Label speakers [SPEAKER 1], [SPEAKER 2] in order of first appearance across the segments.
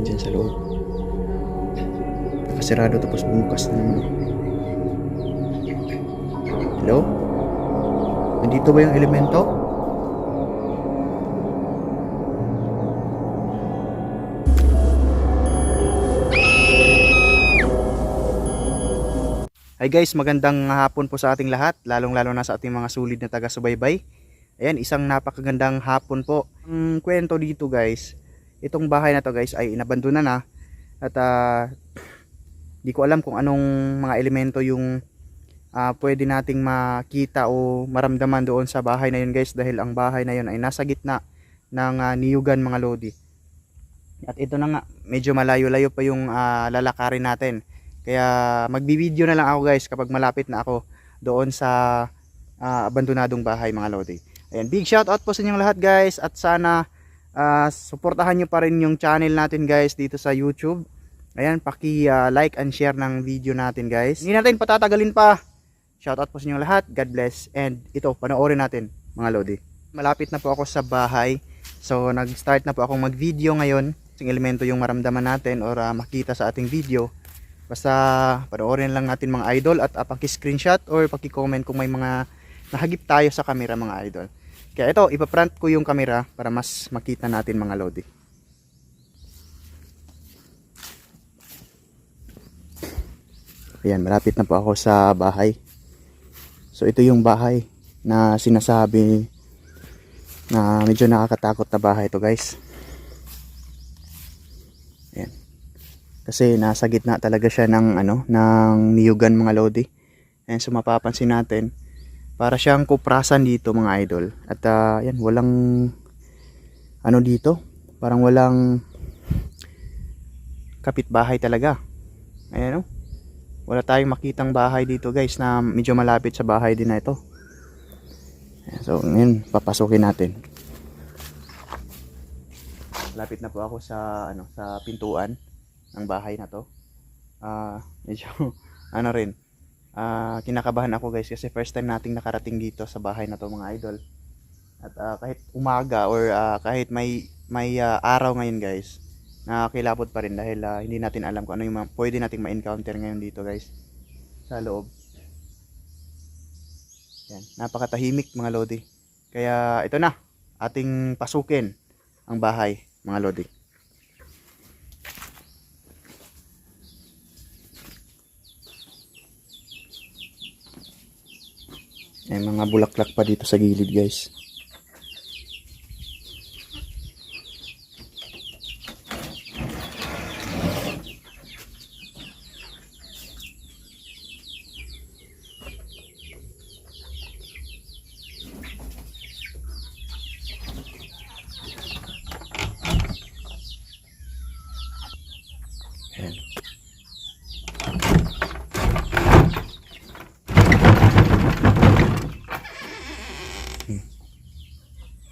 [SPEAKER 1] nandyan sa loob. Nakasirado tapos bumukas na naman. Hello? Nandito ba yung elemento? Hi guys, magandang hapon po sa ating lahat, lalong-lalo na sa ating mga sulit na taga-subaybay. Ayan, isang napakagandang hapon po. Ang kwento dito guys, itong bahay na to guys ay inabandona na at di ko alam kung anong mga elemento yung pwede nating makita o maramdaman doon sa bahay na yun guys, dahil ang bahay na yun ay nasa gitna ng niyugan mga lodi. At ito na nga, medyo malayo-layo pa yung lalakarin natin. Kaya magbibideo na lang ako guys kapag malapit na ako doon sa abandonadong bahay mga lodi. Ayan, big shout out po sa inyong lahat guys, at sana suportahan nyo pa rin yung channel natin guys dito sa YouTube. Ayan, like and share ng video natin guys. Hindi natin patatagalin pa. Shout out po sa inyong lahat. God bless. And ito, panoorin natin mga lodi. Malapit na po ako sa bahay. So nag-start na po akong mag-video ngayon. Sing elemento yung maramdaman natin or makita sa ating video. Basta panoorin lang natin mga idol, at paki-screenshot or paki-comment kung may mga nahagip tayo sa camera mga idol. Kaya ito, ipa-front ko yung camera para mas makita natin mga lodi. Ayan, malapit na po ako sa bahay. So ito yung bahay na sinasabi na medyo nakakatakot na bahay ito guys. Ayan. Kasi nasa gitna talaga siya ng ng niyugan mga lodi. Ayan, so mapapansin natin, para siyang kuprasan dito mga idol. At yan, walang dito, parang walang kapitbahay talaga. Ayan, wala tayong makitang bahay dito guys na medyo malapit sa bahay din na ito. Ayan, so ngayon papasukin natin. Lapit na po ako sa sa pintuan ng bahay na to. Medyo rin, kinakabahan ako guys kasi first time nating nakarating dito sa bahay na to mga idol. At kahit umaga or kahit may araw ngayon guys, nakakilabot pa rin dahil hindi natin alam kung ano yung pwede nating ma-encounter ngayon dito guys sa loob. Yan, napakatahimik mga lodi. Kaya ito na, ating pasukin ang bahay mga lodi. May mga bulaklak pa dito sa gilid guys. Ayan.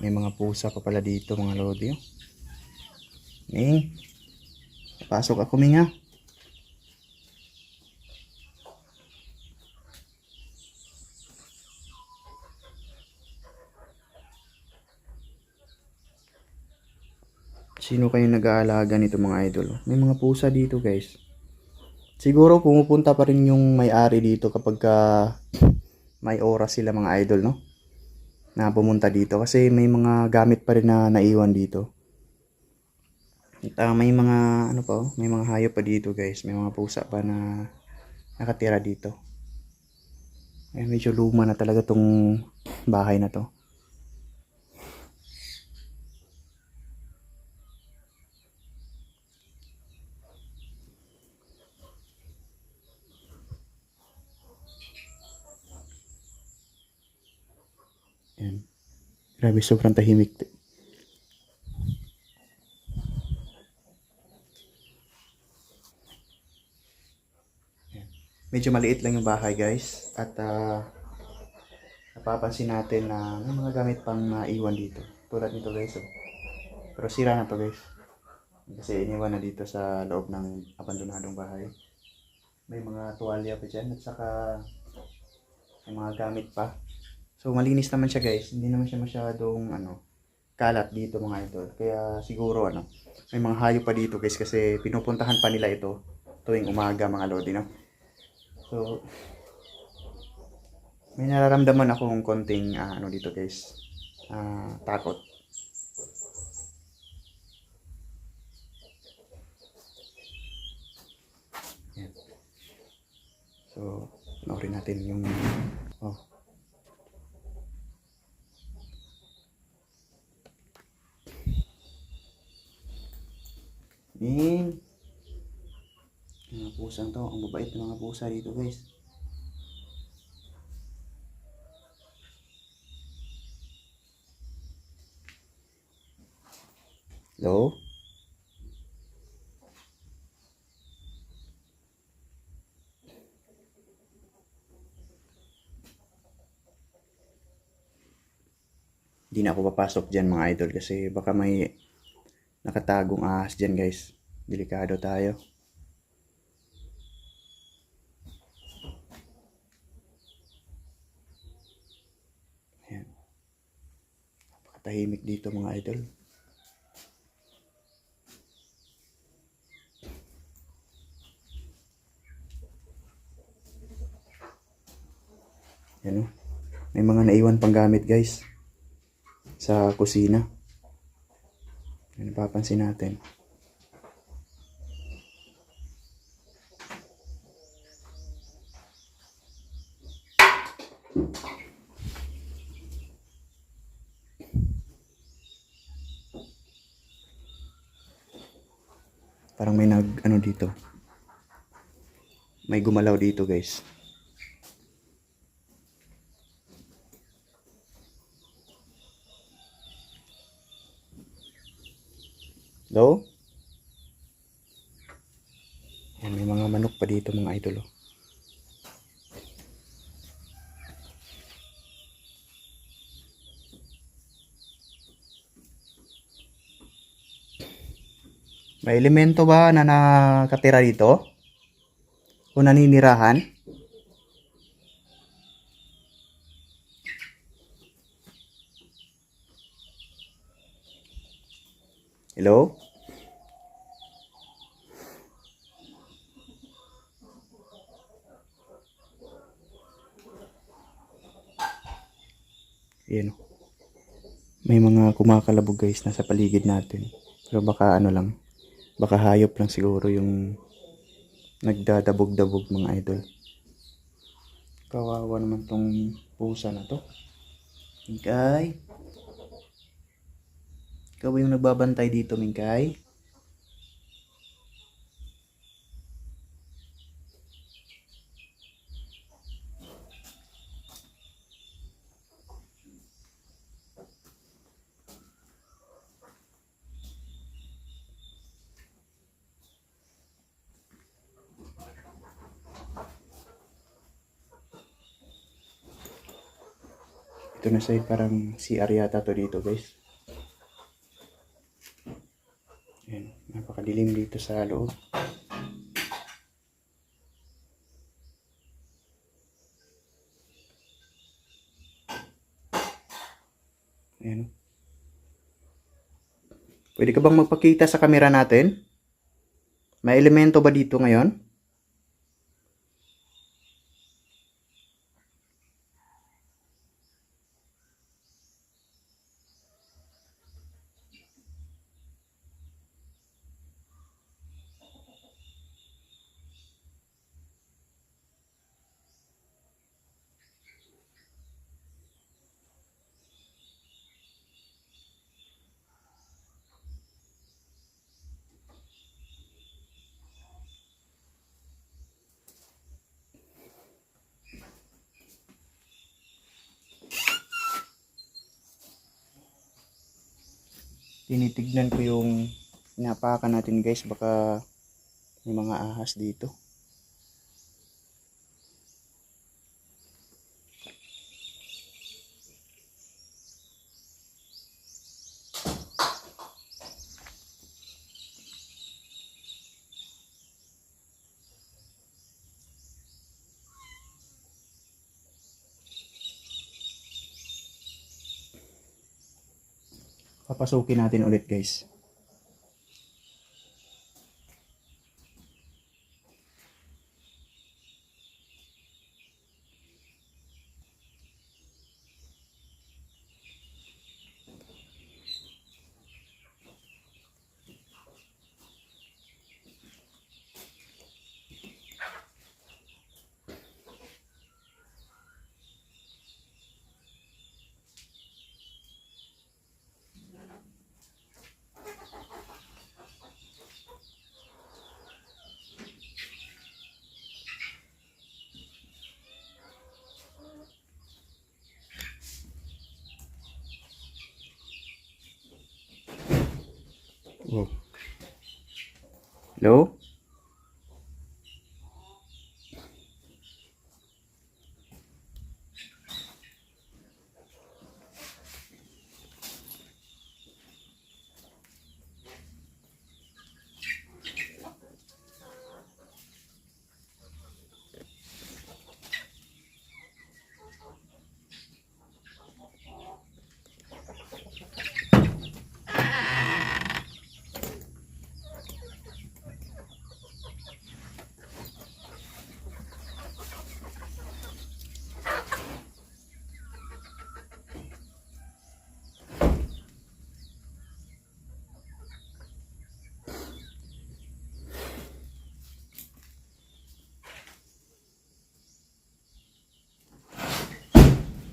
[SPEAKER 1] May mga pusa pa pala dito mga lodi. Ning, pasok ako minga. Sino kayo nag-aalaga nito mga idol? May mga pusa dito guys. Siguro pumupunta pa rin yung may-ari dito kapag may oras sila mga idol, no? Na pumunta dito kasi may mga gamit pa rin na naiwan dito. At may mga may mga hayop pa dito guys, may mga pusa pa na nakatira dito. Ay, medyo luma na talaga tong bahay na to. Ayan. Grabe, sobrang tahimik. Ayan. Medyo maliit lang yung bahay guys. At napapansin natin na may mga gamit pang naiwan dito. Tulad nito guys. Pero sira na to guys. Kasi iniwan na dito sa loob ng abandonadong bahay. May mga tuwalya pa dyan at saka may mga gamit pa. So malinis naman siya guys. Hindi naman siya masyadong kalat dito mga idol. Kaya siguro may mga hayop pa dito guys kasi pinupuntahan pa nila ito tuwing umaga mga lodi, no? So, may nararamdaman akong konting dito guys. Takot. Yan. So, panoorin natin yung mga pusang to, ang babait ng mga pusa dito guys. Hello? Hindi na ako papasok dyan mga idol kasi baka may nakatagong ahas dyan guys. Delikado tayo. Ayan. Napakatahimik dito mga idol. Ayan o. May mga naiwan pang gamit guys. Sa kusina. Ayan, napapansin natin. Parang may dito. May gumalaw dito guys. Hello? Ayan, may mga manok pa dito mga idol. May elemento ba na nakatira dito? O naninirahan? Hello? Ayan o. May mga kumakalabog guys nasa paligid natin. Pero baka lang. Baka hayop lang siguro yung nagdadabog-dabog mga idol. Kawawa naman tong pusa na to. Mingkay. Ikaw ba yung nagbabantay dito, Mingkay? Ito na side parang CR yata to dito guys. Ayan, napakadilim dito sa loob. Ayan. Pwede ka bang magpakita sa camera natin? May elemento ba dito ngayon? Tinitignan ko yung inapakan natin guys, baka may mga ahas dito. Papasukin natin ulit guys. Wow. Hello?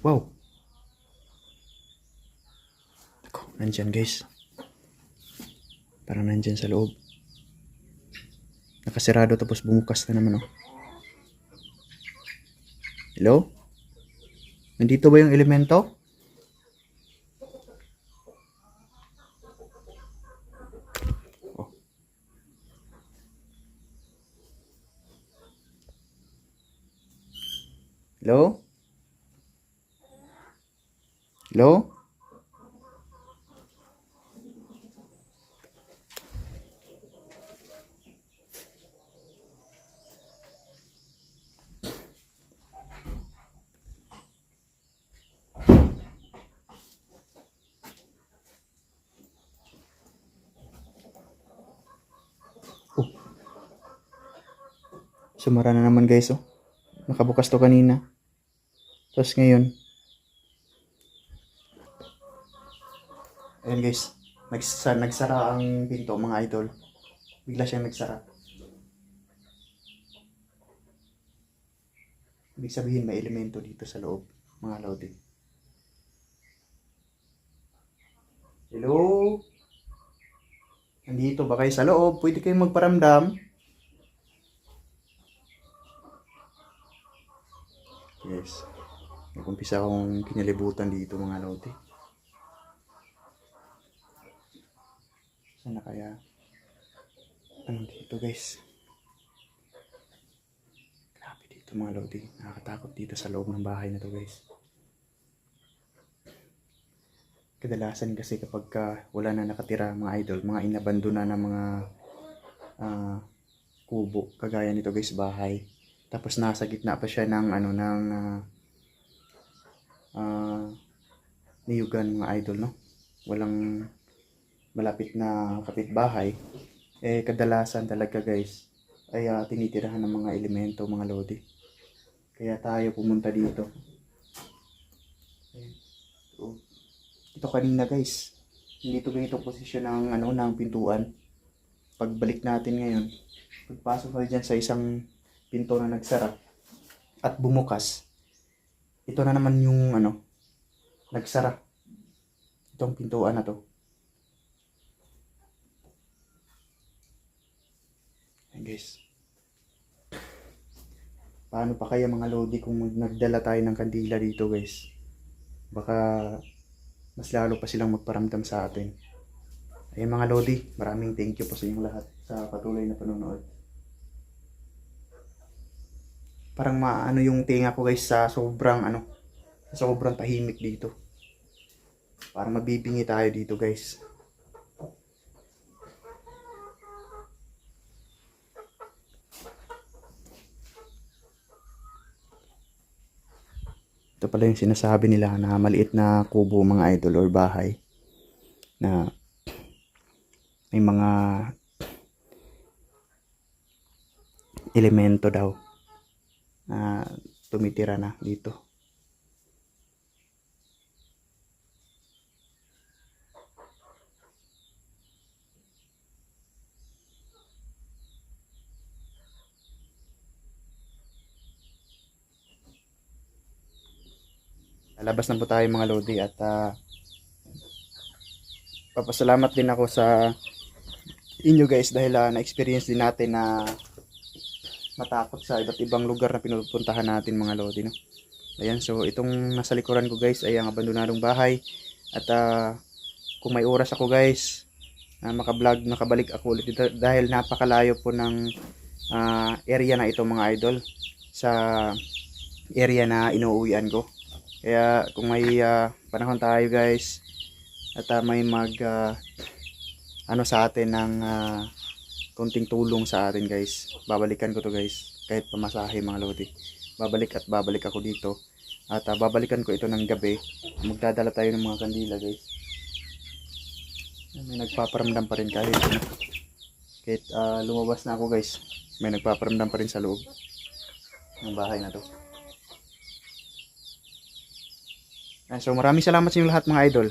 [SPEAKER 1] Wow. Ako, nandyan guys. Parang nandyan sa loob. Nakasirado tapos bumukas na naman oh. Hello? Nandito ba yung elemento? Oh. Hello? Hello? Oh. Sumara na naman guys oh. Nakabukas to kanina. Tapos ngayon. Ayan guys. Nagsara ang pinto mga idol. Bigla siyang nagsara. Ibig sabihin may elemento dito sa loob mga lodi. Hello? Nandito ba kayo sa loob? Pwede kayong magparamdam? Yes. Nag-umpisa akong kinalibutan dito mga lodi. Sana kaya? Ano dito guys? Grabe dito mga lodi. Nakakatakot dito sa loob ng bahay na to guys. Kadalasan kasi kapag wala na nakatira mga idol, mga inabandona na mga kubo, kagaya nito guys, bahay. Tapos nasa gitna pa siya ng ano ng niyugan mga idol, no? Walang malapit na kapitbahay. Kadalasan talaga guys ay tinitirahan ng mga elemento mga lodi. Kaya tayo pumunta dito. Ito kanina guys, hindi ito ganito posisyon ng ng pintuan. Pagbalik natin ngayon, pagpasok na dyan sa isang pinto na nagsara at bumukas, ito na naman yung nagsara. Itong pintuan na to. Ayan guys. Paano pa kaya mga lodi kung nagdala tayo ng kandila dito guys? Baka mas lalo pa silang magparamdam sa atin. Ayun mga lodi, maraming thank you po sa inyong lahat sa patuloy na panonood. Parang maano yung tinga ko guys sa sobrang tahimik dito. Parang mabibingi tayo dito guys. Ito pala yung sinasabi nila na maliit na kubo mga idol or bahay na may mga elemento daw na tumitira na dito. Labas na po tayo mga lodi at papasalamat din ako sa inyo guys dahil na-experience din natin na matakot sa iba't ibang lugar na pinupuntahan natin mga lodi, no? Ayan, so itong nasa likuran ko guys ay ang abandonadong bahay at kung may oras ako guys na maka-vlog, nakabalik ako ulit dito dahil napakalayo po ng area na ito mga idol sa area na inuuwian ko. Kaya kung may panahon tayo guys at may mag ano sa atin ng konting tulong sa atin guys, babalikan ko to guys kahit pamasahe mga lodi. Babalik at babalik ako dito at babalikan ko ito ng gabi. Magdadala tayo ng mga kandila guys. May nagpaparamdam pa rin kahit lumabas na ako guys, may nagpaparamdam pa rin sa loob ng bahay na to. So maraming salamat sa inyo lahat mga idol.